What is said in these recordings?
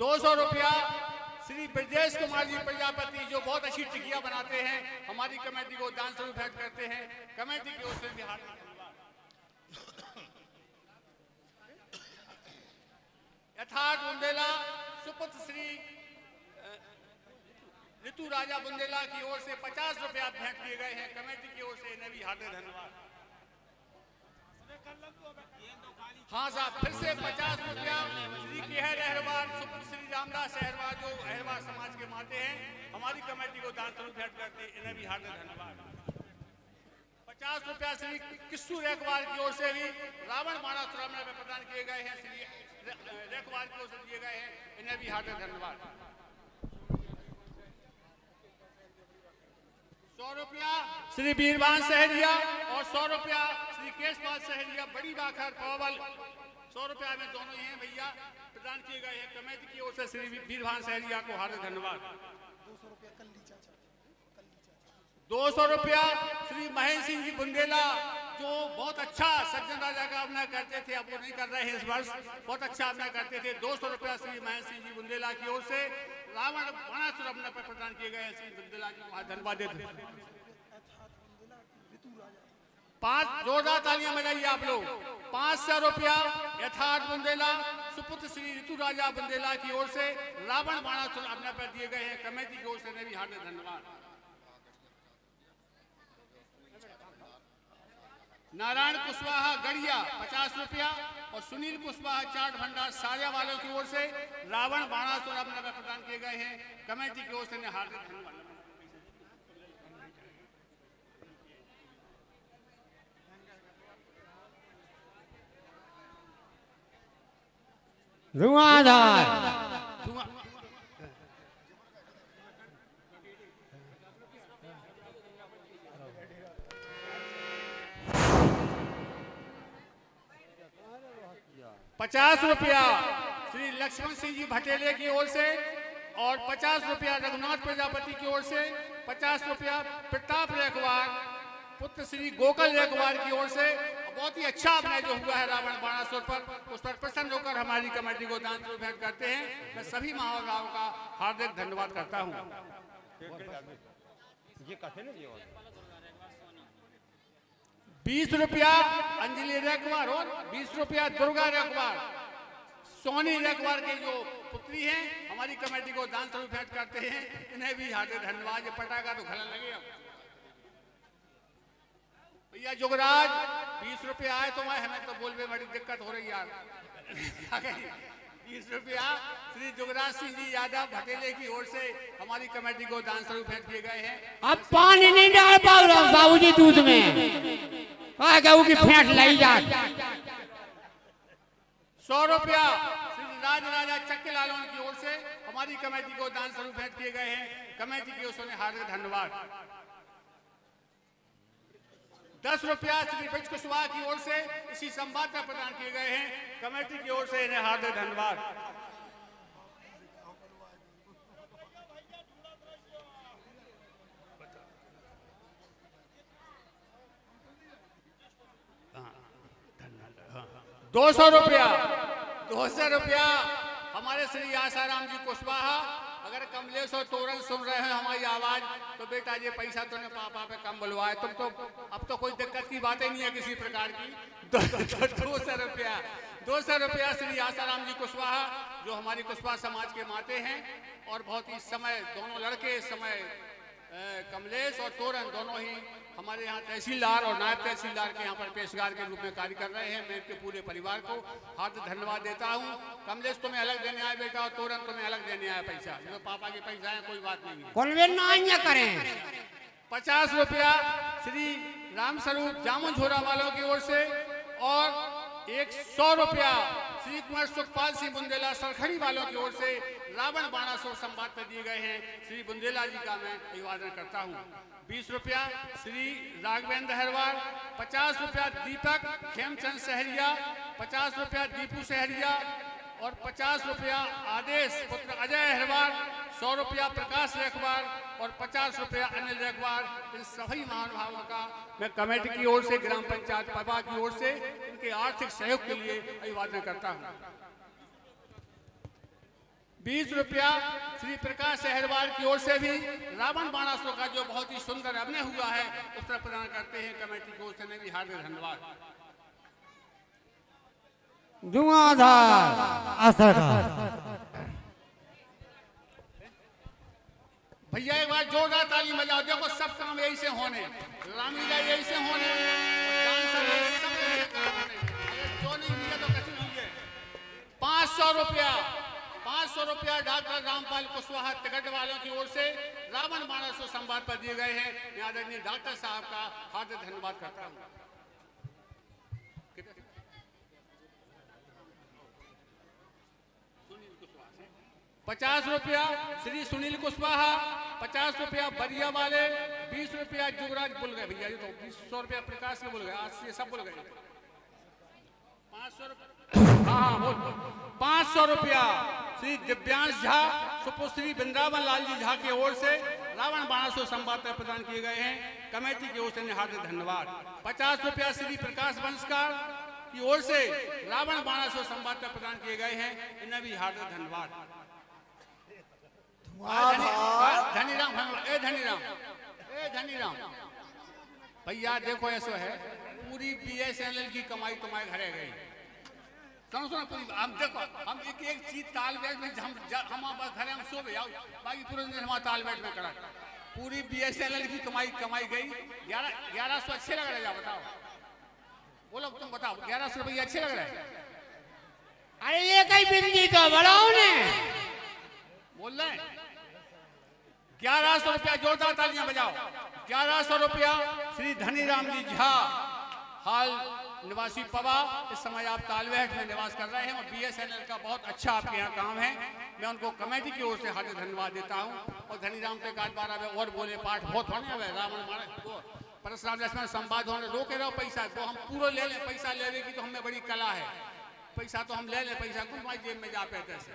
200 रुपया श्री ब्रजेश कुमार जी प्रजापति, जो बहुत अच्छी टिकिया बनाते हैं, हमारी कमेटी को दान स्वरूप भेंट करते हैं। कमेटी की ओर से भी हार्दिक धन्यवाद। यथार्थ बुंदेला सुपुत्र श्री ऋतु राजा बुंदेला की ओर से 50 रुपया भेंट किए गए हैं। कमेटी की ओर से इन्हें भी हार्दिक धन्यवाद। हाँ साहब, फिर से 50 रुपया श्री केहर अहरवार सुपुत्र श्री रामदास अहरवार, जो अहरवार समाज के माते हैं, हमारी कमेटी को दान स्वरूप भेंट करते हैं। इन्हें भी हार्दिक धन्यवाद। 50 रुपया श्री किस्सू रेखवार की ओर से भी रावण बाणा सुरमना में प्रदान किए गए हैं। श्री रेखवार की ओर से दिए गए हैं। इन्हें भी हार्दिक धन्यवाद। 100 रुपया श्री बीरवान सहरिया और 100 रुपया श्री केशपाल सहरिया बड़ी बाखर पवल, 100 रुपया में दोनों ही हैं भैया, प्रदान किए गए हैं। कमेटी की ओर से श्री बीरवान सहरिया को हार्दिक धन्यवाद। 200 रुपया श्री महेंद्र सिंह जी बुंदेला, जो बहुत अच्छा सज्जन राजा का अभिनय करते थे, अब वो नहीं कर रहे हैं इस वर्ष, बहुत अच्छा अभिनय करते थे। 200 रुपया श्री महेंद्र सिंह जी बुंदेला की ओर से रावण बाणासुर अभिनय पर प्रदान किए गए हैं। श्री बुंदेला जी को धन्यवाद देते हैं। 5 जोरदार तालियां बजाइए आप लोग। 500 रुपया यथार्थ बुंदेला सुपुत्र श्री ऋतु राजा बुंदेला की ओर से रावण बाणासुर अभिनय पर दिए गए हैं। कमेटी की ओर से भी हार्दिक धन्यवाद। नारायण कुशवाहा गढ़िया 50 रुपया और सुनील कुशवाहा चाट भंडार सारिया वालों की ओर से रावण बाणासुर अभिनय पर प्रदान किए गए हैं। कमेटी की ओर से हार्दिक धन्यवाद। धुआंधार 50 रुपया श्री लक्ष्मण सिंह जी भटेले की ओर से और 50 रुपया रघुनाथ प्रजापति की ओर से, 50 रुपया प्रताप रेखवार पुत्र श्री गोकल रेखवार की ओर से। बहुत ही अच्छा अभिनय जो हुआ है रावण बाणासुर पर, उस पर प्रसन्न होकर हमारी कमेटी को दान स्वरूप भेंट करते हैं। मैं सभी महानुभावों का हार्दिक धन्यवाद करता हूँ। 20 रुपया अंजलि रेखवार और 20 रुपया दुर्गा रेखवार सोनी रेखवार की जो पुत्री हैं, हमारी कमेटी को दान स्वरूप भेंट करते हैं। इन्हें भी हार्दिक धन्यवाद। पटाखा तो खलन लगे भैया। जुगराज 20 रुपया आए तो हमें तो बोलने बड़ी दिक्कत हो रही यार। 20 रुपया श्री जुगराज सिंह जी यादव भटेले की ओर से हमारी कमेटी को दान स्वरूप भेंट किए गए हैं। अब पानी नहीं डाल पाओ बाबूजी दूध में, गऊ की फेंट लाई जा। 100 रुपया श्री राज राजा चक्के लालवान की ओर से हमारी कमेटी को दान स्वरूप भेंट किए गए हैं। कमेटी की ओर से हार्दिक धन्यवाद। 10 रुपया श्री ब्रज कुशवाहा की ओर से इसी संवाद में प्रदान किए गए हैं। कमेटी की ओर से इन्हें हार्दिक धन्यवाद। दो 200 रुपया हमारे श्री आसाराम जी कुशवाहा। अगर कमलेश और तोरण सुन रहे हैं हमारी आवाज तो बेटा ये पैसा तूने पापा पे कम बुलवाए, तुम तो अब तो कोई दिक्कत की बात ही नहीं है किसी प्रकार की। 200 रुपया श्री आसाराम जी कुशवाहा, जो हमारी कुशवाहा समाज के माते हैं और बहुत ही समय दोनों लड़के इस समय कमलेश और तोरण दोनों ही हमारे यहाँ तहसीलदार और नायब तहसीलदार के यहाँ पर पेशगार के रूप में कार्य कर रहे हैं। मैं इनके पूरे परिवार को हार्दिक धन्यवाद देता हूँ। कमलेश तुम्हें अलग देने आए बेटा और तोरण तुम्हें अलग देने आया पैसा, जो पापा के पैसा है कोई बात नहीं है। 50 रुपया श्री राम स्वरूप जामुन झोरा वालों की ओर से और 100 रुपया श्री कुमार सुखपाल सिंह बुंदेला सरखड़ी वालों की ओर से रावण बाणासुर संवाद पर दिए गए हैं। श्री बुंदेला जी का मैं अभिवादन करता हूँ। 20 रुपया श्री राघवेंद्र हरवार, 50 रुपया दीपक खेमचंद सहरिया, 50 रुपया दीपू सहरिया और 50 रुपया आदेश पुत्र अजय हरवार, 100 रुपया प्रकाश रेखवार और 50 रुपया अनिल रेखवार। इन सभी महानुभावों का मैं कमेटी की ओर से, ग्राम पंचायत पबा की ओर से इनके आर्थिक सहयोग के लिए अभिवादन करता हूँ। 20 रुपया श्री प्रकाश सहरवाल की ओर से भी रावण बाणासुर का जो बहुत ही सुंदर अभिनय हुआ है उत्तर प्रदान करते हैं कमेटी की ओर से भी हार्दिक धन्यवाद। धुआंधार असरकार भैया एक बार जोरदार ताली बजाओ। देखो सब काम यही से होने, रामलीला यही से होने, डांसर सब यही से काम होने। जो नहीं लिया तो कैसे लीजिए। 500 रुपया डॉक्टर रामपाल कुशवाहा टिकट वालों की ओर से रावण बाणासुर संवाद पर दिए गए हैं। मैं आदरणीय डॉक्टर साहब का हार्दिक धन्यवाद करता हूँ। 50 रुपया श्री सुनील कुशवाहा, 50 रुपया बरिया वाले, 20 रुपया जुगराज भूल गए भैया, ये तो 100 रुपया प्रकाश के भूल गए, आज ये सब भूल गए। 500 रुपया, हाँ बोल। 500 रुपया श्री दिव्यांश झा सुपुत्री वृंदावन लाल जी झा की ओर से रावण बाणासुर संवाद पर प्रदान किए गए हैं। कमेटी की ओर से हार्दिक धन्यवाद। 50 रुपया श्री प्रकाश वंशकार की ओर से रावण बाणासुर संवाद पर प्रदान किए गए हैं, इन्हें भी हार्दिक धन्यवाद। धनीराम भैया देखो ऐसा है, पूरी BSNL की कमाई तुम्हारे घरे गई। सुनो पूरी, हम देखो हम एक चीज ताल बैठ में हम घरे हम सो गए, बाकी पूरे दिन हमारा ताल बैठ में करा। पूरी BSNL की कमाई गई। 1100 अच्छे लग रहे हैं, बताओ बोलो, तुम बताओ 1100 रुपये अच्छे लग रहे हैं? अरे ये कई बिंदी तो बढ़ाओ ने बोल रहे हैं। 1100 रुपया, जोरदार तालियां बजाओ। 1100 रुपया श्री धनीराम जी झा, हाल निवासी पवा, इस समय आप तालबेहट में निवास कर रहे हैं और BSNL का बहुत अच्छा आपके यहाँ काम है। मैं उनको कमेटी की ओर से हार्दिक धन्यवाद देता हूँ। और धनीराम के गाज 12 में और बोले पाठ बहुत होने हुए, रावण परशुराम लक्ष्मण संवाद होने, रोके रहो पैसा तो हम पूरा ले लें। पैसा लेने की तो हमें बड़ी कला है, पैसा तो हम ले लें, पैसा कुछ हमारी जेब में जा पाते से।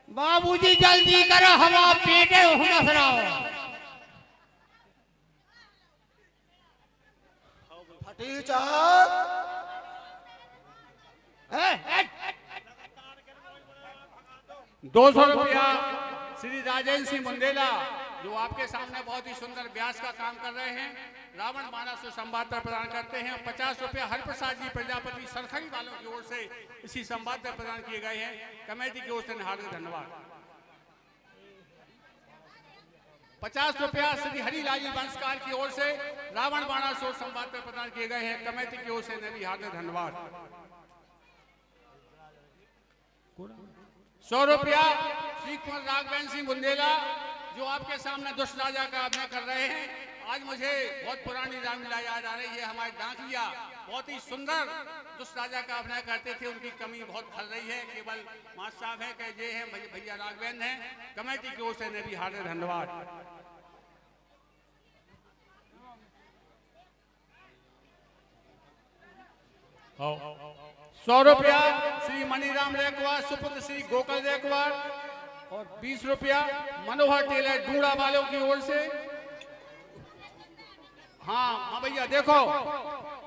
बाबूजी जल्दी करो, हवा पेटे हंस रहा हो। फटी चार 200 रुपया श्री राजेंद्र सिंह बुंदेला, जो आपके सामने बहुत ही सुंदर व्यास का काम कर रहे हैं, रावण बाणासुर संवाद पर प्रदान करते हैं। 50 रुपया हरप्रसाद जी प्रजापति सरखड़ी वालों की ओर से इसी संवाद पर प्रदान किए गए हैं। कमेटी की ओर से हार्दिक धन्यवाद। 50 रुपया श्री हरिलाल वंशकार की ओर से रावण बाणासुर संवाद पर प्रदान किए गए हैं। कमेटी की ओर से भी हार्दिक धन्यवाद। 100 रुपया श्री कुंवर राघवेंद्र सिंह बुंदेला, जो आपके सामने दुष्ट राजा का अभिनय कर रहे हैं। आज मुझे बहुत पुरानी रामलीला याद आ रही है। हमारे डाकिया बहुत ही सुंदर दुष्ट राजा का अभिनय करते थे, उनकी कमी बहुत खल रही है। केवल मास्टर साहब है कि ये हैं भैया राघवेंद्र हैं। कमेटी की ओर से भी हार्दिक धन्यवाद। हाँ। 100 रुपया श्री मणिराम रेकवार सुपुत्र श्री गोकल रेकवार और 20 रुपया मनोहर टेलर डूड़ा वालों की ओर से। हाँ भैया देखो,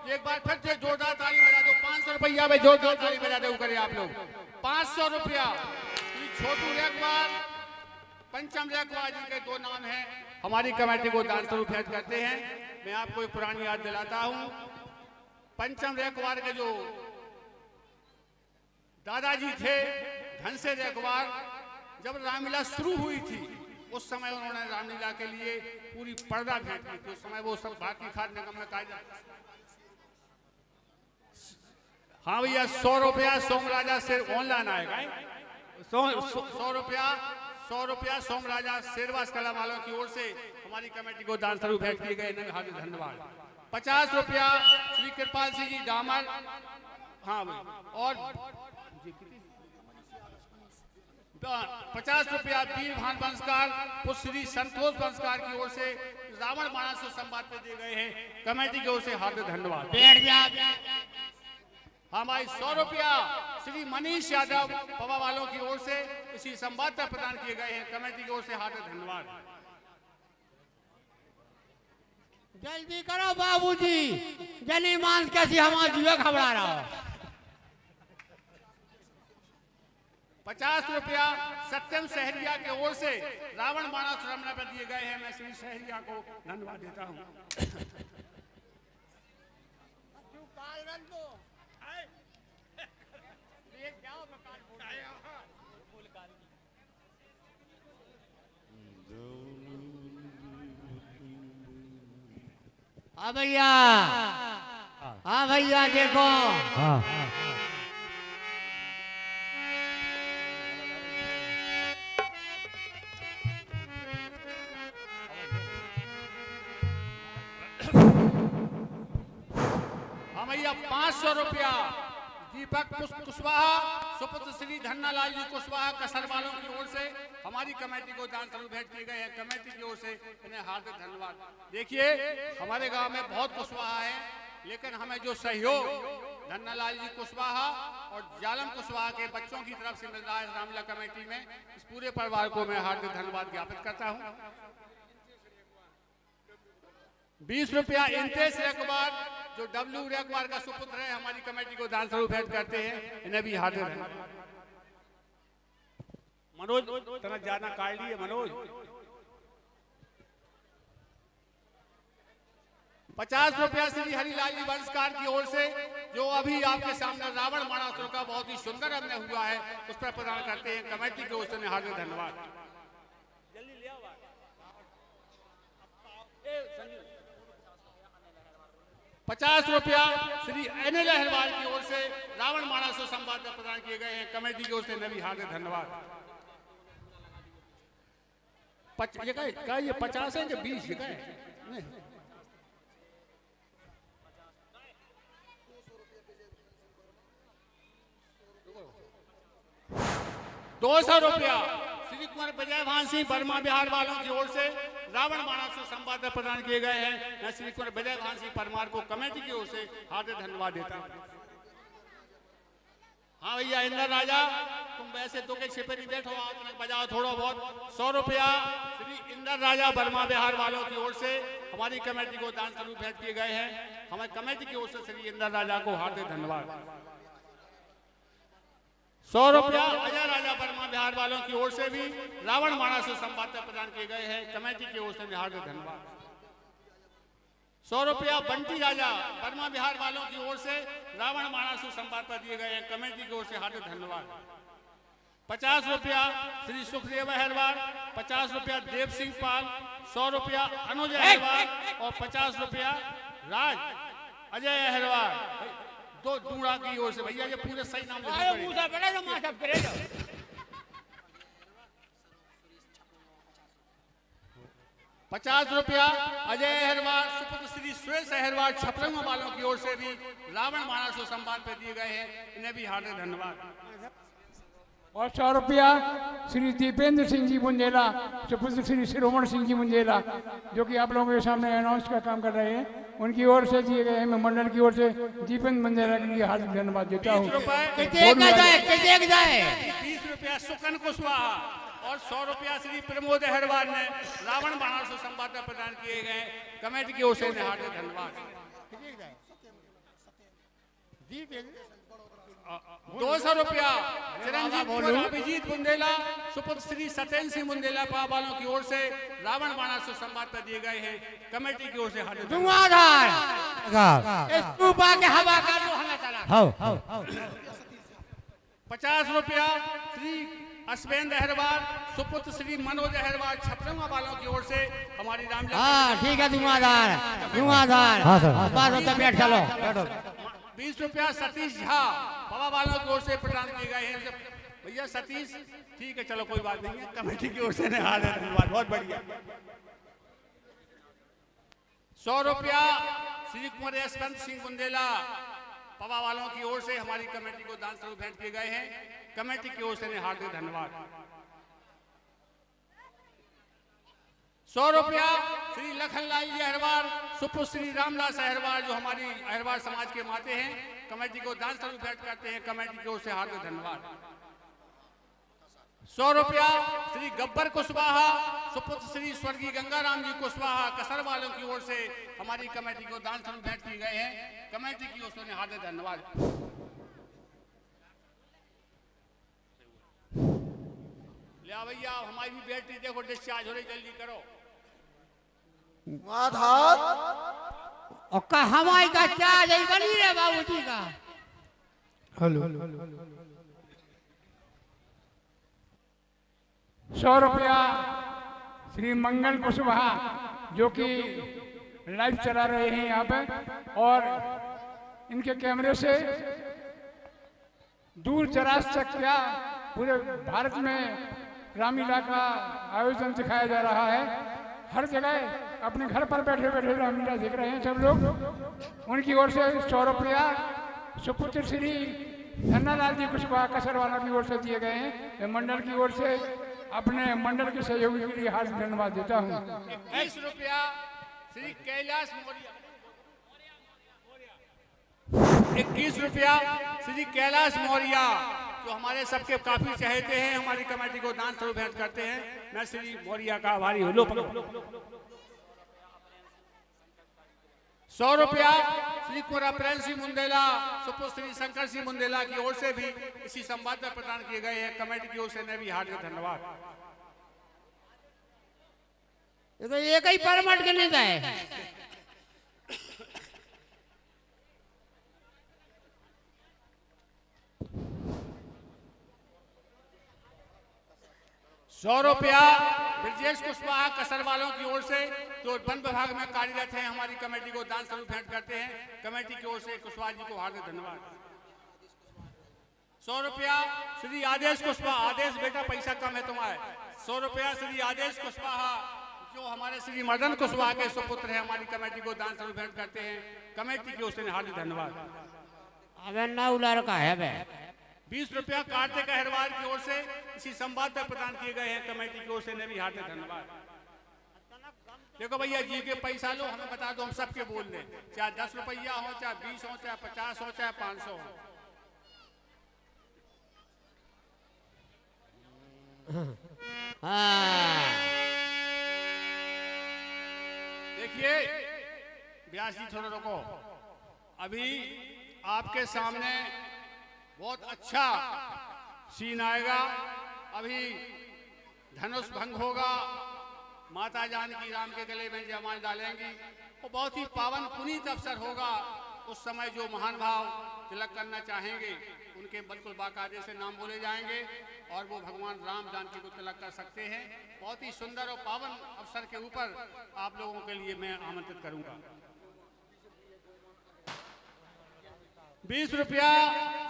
एक बार फिर से जोरदार ताली बजा दो। 500 रुपया में जोरदार ताली बजा दो करिए आप लोग। 500 रुपया श्री छोटू रेकवार, पंचम रेकवार जी के 2 नाम हैं, हमारी कमेटी को दान स्वरूप भेंट करते हैं। मैं आपको एक पुरानी याद दिलाता हूँ। पंचम रेकवार के जो दादाजी थे घनसे रेकवार, जब रामलीला शुरू हुई थी उस समय उन्होंने रामलीला के लिए पूरी पर्दा भेंट की थी। उस समय वो सब भारतीय खाद्य निगम में कायदा। हाँ भैया 100 रुपया सोमराजा से ऑनलाइन आएगा। 100 रुपया सोमराजा शेरवास कला वालों की ओर से हमारी कमेटी को दान स्वरूप भेंट किए गए, हार्दिक धन्यवाद। 50 रुपया श्री कृपाल सिंह जी डामर, हाँ भाई, और 50 रुपया वीर भान वंशकार श्री संतोष वंशकार की ओर से रावण बाणासुर संवाद पे दिए गए हैं। कमेटी की ओर से हार्दिक धन्यवाद। हाँ भाई 100 रुपया श्री मनीष यादव पवा वालों की ओर से इसी संवाद पर प्रदान किए गए हैं। कमेटी की ओर से हार्दिक धन्यवाद। जल्दी करो बाबूजी, जनी मांस कैसी हमारा जुए घबरा रहा हो। 50 रुपया सत्यम सहरिया के ओर से रावण बाणा सुरमना पर दिए गए हैं। मैं श्री सहरिया को धन्यवाद देता हूं। हाँ भैया, हाँ भैया देखो, हाँ भैया 500 रुपया दीपक कुशवाहा सुपुत्र श्री धन्नालाल जी कुशवाहा कसर वालों की ओर से हमारी कमेटी को दान स्वरूप भेंट किए गए हैं। कमेटी की ओर से इन्हें हार्दिक धन्यवाद। देखिए हमारे गांव में बहुत कुशवाहा है, लेकिन हमें जो सहयोग धन्नालाल जी कुशवाहा और जालम कुशवाहा के बच्चों की तरफ से मिल रहा है रामला कमेटी में, इस पूरे परिवार को मैं हार्दिक धन्यवाद ज्ञापित करता हूँ। 20 रुपया इंतेश रेकबार जो डब्ल्यू रेकबार का सुपुत्र है हमारी कमेटी को दान स्वरूप भेंट करते हैं, इन्हें भी हार्दिक धन्यवाद। मनोज तना ज्यादा काट लिए मनोज। 50 रुपया श्री हरिलाल जी वंशकार की ओर से जो अभी आपके सामने रावण बाणासुर का बहुत ही सुंदर अभिनय हुआ है उस पर प्रदान करते हैं। कमेटी की ओर से हार्दिक धन्यवाद। 50 रुपया श्री अनिल अहरवाल की ओर से रावण बाणासुर संवाद में प्रदान किए गए हैं। कमेटी की ओर से भी हार्दिक धन्यवाद। ये 50 है कि 20 है? 200 रुपया श्री कुमार विजय भान सिंह बर्मा बिहार वालों की ओर से रावण बाणासुर संवाद में प्रदान किए गए हैं। मैं श्री कुमार विजय भान सिंह परमार को कमेटी की ओर से हार्दिक धन्यवाद देता हूँ। हाँ भैया इंदर राजा तुम वैसे तो के छिपे नहीं बैठो, आप बजाओ थोड़ा बहुत। 100 रुपया श्री इंदर राजा बर्मा बिहार वालों की ओर से हमारी कमेटी को दान स्वरूप भेंट किए गए हैं। हमारी कमेटी की ओर से श्री इंदर राजा को हार्दिक धन्यवाद। 100 रुपया अजय राजा बर्मा बिहार वालों की ओर से भी रावण बाणासुर संवाद में प्रदान किए गए हैं। कमेटी की ओर से भी हार्दिक धन्यवाद। 100 रुपया बंटी राजा बर्मा बिहार वालों की ओर से रावण बाणासुर संवाद पर दिए गए हैं। कमेटी की ओर से हार्दिक धन्यवाद। 50 रुपया श्री सुखदेव अहरवाल, 50 रुपया देव सिंह पाल, 100 रुपया अनुज अहरवाल और 50 रुपया राज अजय अहरवाल दो दूड़ा की ओर से। भैया ये पूरे सही नाम लिखना। 50 रुपया अजय अहरवाल सुपुत्र श्री सुरेश अहरवाल छपरंगा वालों की ओर से भी रावण बाणासुर संवाद पे दिए गए हैं। इन्हें भी हार्दिक धन्यवाद। और 100 रुपया श्री दीपेंद्र सिंह जी बुंदेला सुपुत्र श्री शिरोमण सिंह जी बुंदेला जो कि आप लोगों के सामने अनाउंस का काम कर रहे हैं, उनकी ओर से दिए गए हैं। मैं मंडल की ओर से दीपेंद्र बुंदेला के लिए हार्दिक धन्यवाद देता हूँ। 20 रुपया सुकन कुशवाहा और 100 रुपया श्री प्रमोद अहरवाल ने रावण बाणासुर संवाद में प्रदान किए गए। कमेटी की ओर से हार्दिक धन्यवाद। 200 रुपया चिरंजीव कुमार अभिजीत बुंदेला सुपुत्र श्री सत्येंद्र सिंह बुंदेला वालों की ओर से रावण बाणासुर संवाद पर दिए गए हैं। कमेटी की ओर से हार्दिक धन्यवाद। 50 रुपया श्री अश्वेंद्र अहरवाल सुपुत्र श्री मनोज अहरवाल छपरंगा वालों की ओर से हमारी राम। ठीक है बैठ चलो। 20 रुपया सतीश झा बाबा वालों की ओर से प्रदान किए गए हैं। भैया सतीश ठीक है चलो कोई बात नहीं है। कमेटी की ओर से हार्दिक धन्यवाद, बहुत बढ़िया। 100 रुपया श्री कुमार यशवंत सिंह बुंदेला पवा वालों की ओर से हमारी कमेटी को दान स्वरूप भेंट किए गए हैं। कमेटी की ओर से हार्दिक धन्यवाद। 100 रुपया श्री लखनलाल जी अहरवाल सुपुत्र श्री रामदास अहरवाल जो हमारी अहरवाल समाज के माते हैं, कमेटी को दान स्वरूप भेंट करते हैं। कमेटी की ओर से हार्दिक धन्यवाद। 100 रुपया श्री गब्बर कुशवाहा सुपुत्र श्री स्वर्गीय गंगाराम जी कुशवाहा कसर वालों की ओर से हमारी कमेटी को दान स्वरूप भेंट किए गए हैं। कमेटी की ओर से हार्दिक धन्यवाद। ले भैया हमारी भी बैटरी देखो डिस्चार्ज हो रही, जल्दी करो। धुआंधार और का हमारी का चार्ज है बनी रे बाबूजी का। हेलो 100 रुपया श्री मंगल कुशवाहा जो कि लाइव चला रहे हैं यहाँ पे, और इनके कैमरे से दूर दराज तक क्या पूरे भारत में रामलीला का आयोजन दिखाया जा रहा है। हर जगह अपने घर पर बैठे बैठे रामलीला देख रहे हैं सब लोग। उनकी ओर से 100 रुपया सुपुत्र श्री धन्नालाल जी कुशवाहा कसरवाला की ओर से दिए गए हैं। मंडल की ओर से अपने मंडल के सहयोगी के लिए हार्दिक धन्यवाद देता हूँ। 21 रुपया श्री कैलाश मौर्य, 21 रुपया श्री कैलाश मौर्य जो हमारे सबके काफी चहेते हैं, हमारी कमेटी को दान स्वरूप भेंट करते हैं। मैं श्री मौर्य का आभारी हूँ। 100 रुपया श्री कुंवरा प्रेम सिंह मुंदेला सुपुत्र श्री शंकर सिंह मुंदेला की ओर से भी इसी संवाद में प्रदान किए गए हैं। कमेटी की ओर से मैं भी हार्दिक धन्यवाद। ये तो एक ही परमट के नहीं गए। 100 रुपया ब्रजेश कुशवाहा कसर वालों की ओर से जो वन विभाग में कार्यरत हैं, हमारी कमेटी को दान स्वरूप भेंट करते हैं। कमेटी की ओर से कुशवाहा जी को हार्दिक धन्यवाद। 100 रुपया श्री आदेश कुशवाहा, आदेश बेटा पैसा कम है तुम्हारे। 100 रुपया श्री आदेश कुशवाहा जो हमारे श्री मदन कुशवाहा के सुपुत्र हैं, हमारी कमेटी को दान स्वरूप भेंट करते हैं। कमेटी की ओर से हार्दिक धन्यवाद। अबे ना उलार का है बे। 20 रुपया कार्तिक अहिरवार की ओर से इसी संवाद में प्रदान किए गए हैं। कमेटी की ओर से भी हार्दिक धन्यवाद। देखो भैया जी के पैसा लो, हमें बता दो, हम सबके बोल दें, चाहे 10 रुपया हो, चाहे 20 हो, चाहे 50 हो, चाहे 500 हो। देखिए व्यास जी थोड़ा रुको, अभी आपके सामने बहुत अच्छा सीन आएगा। अभी धनुष भंग होगा, माता जानकी राम के गले में जयमाल डालेंगी। वो बहुत ही पावन पुनीत अवसर होगा। उस समय जो महान भाव तिलक करना चाहेंगे उनके बिल्कुल बाकायदे से नाम बोले जाएंगे और वो भगवान राम जानकी को तिलक कर सकते हैं। बहुत ही सुंदर और पावन अवसर के ऊपर आप लोगों के लिए मैं आमंत्रित करूंगा। 20 रुपया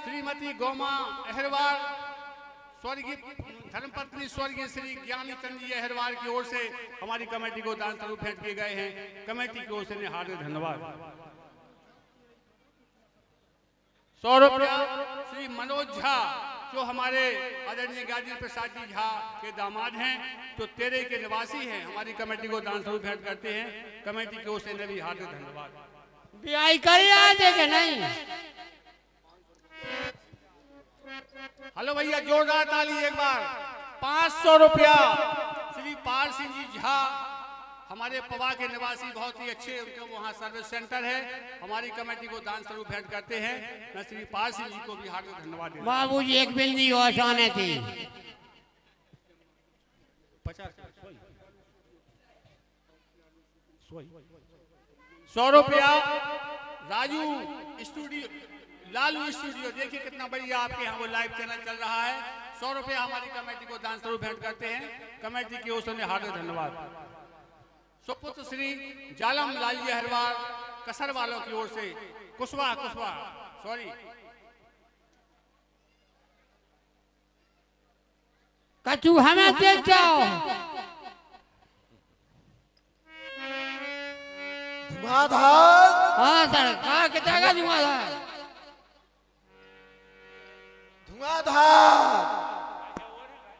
श्रीमती गोमा अहिरवार स्वर्गीय धर्मपत्नी स्वर्गीय श्री ज्ञानी चंद जी अहिरवार की ओर से हमारी कमेटी को दान स्वरूप भेंट किए गए हैं। कमेटी की ओर से हार्दिक धन्यवाद। 100 रुपया श्री मनोज झा जो हमारे आदरणीय गाजी प्रसाद जी झा के दामाद हैं, जो तेरे के निवासी हैं, हमारी कमेटी को दान स्वरूप भेंट करते हैं। कमेटी की ओर से भी हार्दिक धन्यवाद। ब्याह कर देखे नहीं। हेलो भैया जोरदार ताली एक बार। 500 रुपया श्री पाल सिंह जी झा हमारे पवा के निवासी, बहुत ही अच्छे, उनका वहाँ सर्विस सेंटर है, हमारी कमेटी को दान स्वरूप भेंट करते हैं। मैं श्री पाल सिंह जी को भी हार्दिक धन्यवाद देता हूं। बाबूजी एक बिल्ली आसाने थी। 100 रुपया राजू स्टूडियो, लालू स्टूडियो, देखिए कितना बढ़िया आपके यहाँ वो लाइव चैनल चल रहा है। 100 रुपया हमारी कमेटी को दान स्वरूप भेंट करते हैं। कमेटी की ओर से हार्दिक धन्यवाद। सुपुत्र श्री जालम लाल जी अहिरवार कसर वालों की ओर से कुशवाहा सॉरी कचू हमें दे जाओ। धुआंधार हाँ सर, कहाँ कितना धुआंधार? धुआंधार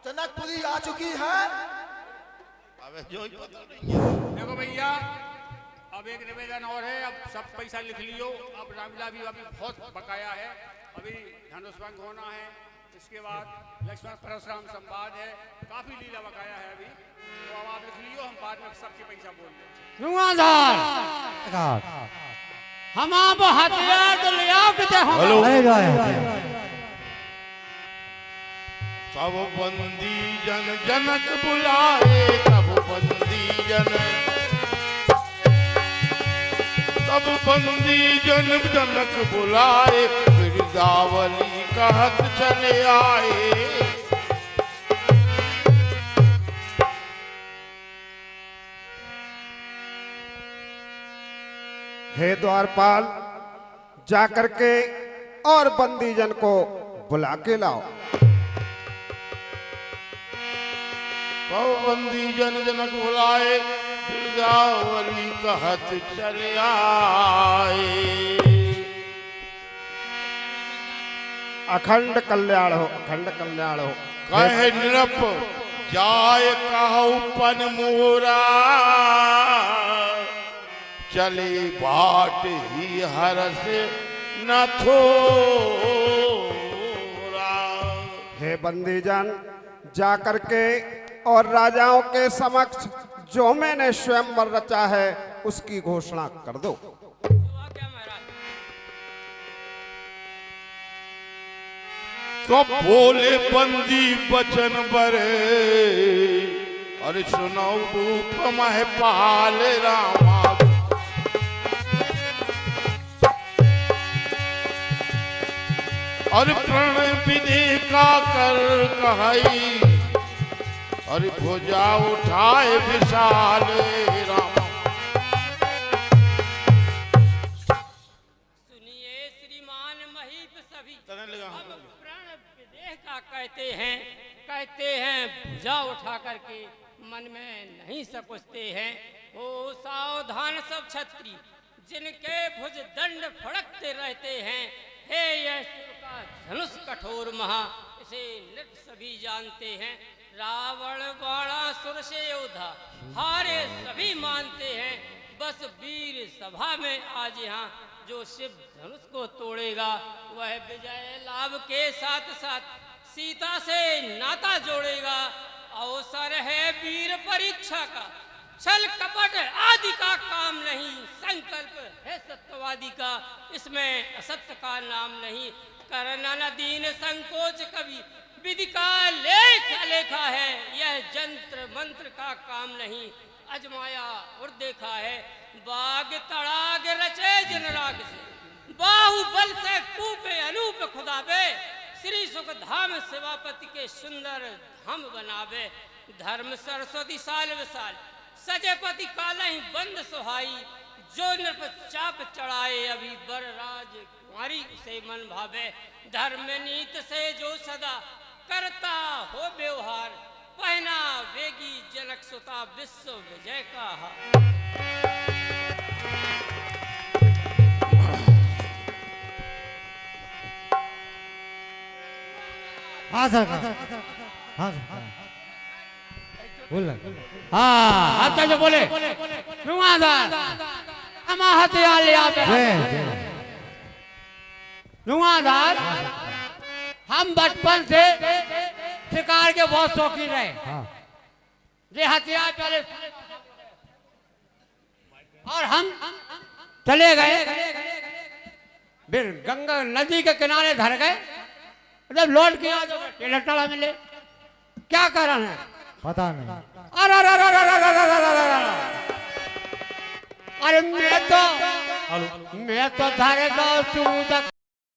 जनकपुरी आ चुकी है। देखो भैया अब एक निवेदन और है, अब सब पैसा लिख लियो। अब रामलीला भी अभी बहुत बकाया है, अभी धनुष भंग होना है, इसके बाद लक्ष्मण परशुराम संवाद है, काफी लीला बकाया है अभी। तो अब आप लिख लियो, हम बाद में सबके पैसा बोल दें। धुआंधार हम आप हथियार तो ले आओ किते हम। तब बंदी जन जनक बुलाए, तब बंदी जन जनक बुलाए, बिरदावली कहत चले आए। हे द्वारपाल, जाकर के और बंदीजन को बुला के लाओ। बंदी जन जनक बुलाए, बिरदावली कहत चले आए। अखंड कल्याण हो, अखंड कल्याण हो। कहे नृप जाय कहु पन मोरा, चले बाट ही हरस न थोरा। हे बंदीजन, जाकर के और राजाओं के समक्ष जो मैंने स्वयंवर रचा है उसकी घोषणा कर दो। तो बोले बंदी बचन बरे, अरे सुनो रूप महपाल रामा। और प्रण विधि का कर कहाई, अरे भुजा उठाए विशाल राम। सुनिए श्रीमान महीप सभी, अब प्रण विदेह का कहते हैं भुजा उठा करके मन में नहीं सकुचते हैं। ओ सावधान सब क्षत्रिय, जिनके भुज दंड फड़कते रहते हैं। हे यह शिव का धनुष कठोर महा, इसे नृप सभी जानते हैं। रावण बाणासुर से योद्धा हारे सभी मानते हैं। बस वीर सभा में आज यहाँ जो शिव धनुष को तोड़ेगा, वह विजय लाभ के साथ साथ सीता से नाता जोड़ेगा। अवसर है वीर परीक्षा का, छल कपट आदि का काम नहीं। संकल्प है सत्यवादी का, इसमें असत्य का नाम नहीं। करना न दीन संकोच कभी, विधि का लेख लेखा है। यह जंत्र मंत्र का काम नहीं, अजमाया और देखा है। बाग तड़ाग रचे जनराग से, बाहुबल से कूपे अनूप खुदाबे। श्री सुख धाम सेवापति के सुंदर धाम बनावे। धर्म सरस्वती साल विशाल, सजेपति कालहि बंद सुहाई। जो नृप चाप चढ़ाए अभी बर राज कुंवारी से मन भावे। धर्म नीत से जो सदा करता हो व्यवहार, पहना वेगी जनक सुता विश्व विजय का हार। हाँ सर, हाँ बोल। हाँ अब तो बोले नुआदार, हम बचपन से शिकार के बहुत शौकीन रहे। ये हथियार पहले और हम चले गए, फिर गंगा नदी के किनारे धर गए। जब लौट के आ तो लटड़ा मिले, क्या कारण है पता नहीं। अरे मैं तो धारे का